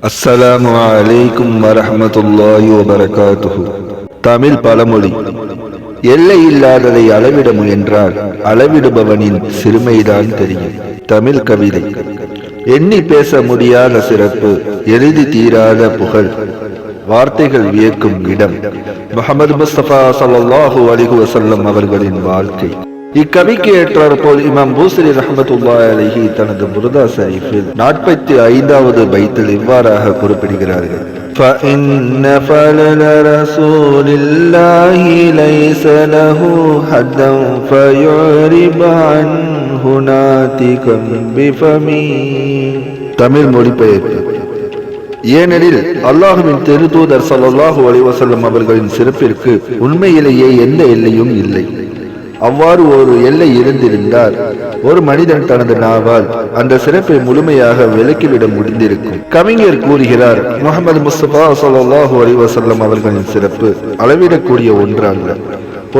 அஸ்ஸலாமு அலைக்கும் வரஹ்மத்துல்லாஹி வபரகாத்துஹு. தமிழ் பழமொழி: எல்லை இல்லாததை அளவிட முயன்றால் அளவிடுபவனின் சிறுமைதான் தெரியும். தமிழ் கவிதை: எண்ணி பேச முடியாத சிறப்பு, எழுதி தீராத புகழ், வார்த்தைகள் வியக்கும் இடம். முஹம்மது முஸ்தபா ஸல்லல்லாஹு அலைஹி வஸல்லம் அவர்களின் வாழ்க்கை. இக்கவிக்கு ஏற்றார் போல் இமாம் பூசரி ரஹ்மத்துல்லாஹி அலைஹி தனது புர்தா ஷரீஃபில் 45வது பைத்தில் இவ்வாறாக குறிப்பிடுகிறார்கள்: فَإِنَّ فَضْلَ رَسُولِ اللَّهِ لَيْسَ لَهُ حَدٌّ فَيُعْرِبُ عَنْهُ نَاطِقًا بِفَمِهِ. தமிழ் மொழிபெயர்ப்பு: ஏனெனில் அல்லாஹ்வின் திருத்தூதர் ஸல்லல்லாஹு அலைஹி வஸல்லம் அவர்களின் சிறப்பிற்கு உண்மையிலேயே எந்த எல்லையும் இல்லை. அவ்வாறு ஒரு எல்லை இருந்திருந்தால் ஒரு மனிதன் தனது நாவால் அந்த சிறப்பை முழுமையாக விலக்கிவிட முடிந்திருக்கும். கவிஞர் கூறுகிறார்: முஹம்மது முஸ்தபா ஸல்லல்லாஹு அலைஹி வஸல்லம் அவர்களின் சிறப்பு அளவிடக்கூடிய ஒன்றல்ல.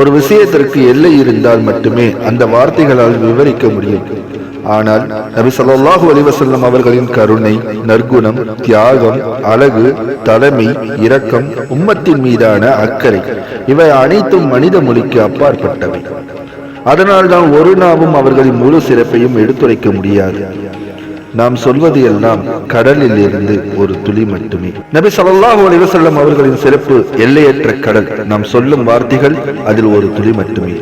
ஒரு விஷயத்திற்கு எல்லை இருந்தால் மட்டுமே அந்த வார்த்தைகளால் விவரிக்க முடியும். ஆனால் நபி ஸல்லல்லாஹு அலைஹி வஸல்லம் அவர்களின் கருணை, நற்குணம், தியாகம், அழகு, தலைமை, இரக்கம், உம்மத்தின் மீதான அக்கறை, இவை அனைத்தும் மனித மொழிக்கு அப்பாற்பட்டவை. அதனால்தான் ஒரு நாவும் அவர்களின் முழு சிறப்பையும் எடுத்துரைக்க முடியாது. நாம் சொல்வது எல்லாம் கடலில் இருந்து ஒரு துளி மட்டுமே. நபி ஸல்லல்லாஹு அலைஹி வஸல்லம் அவர்களின் சிறப்பு எல்லையற்ற கடல். நாம் சொல்லும் வார்த்தைகள் அதில் ஒரு துளி மட்டுமே.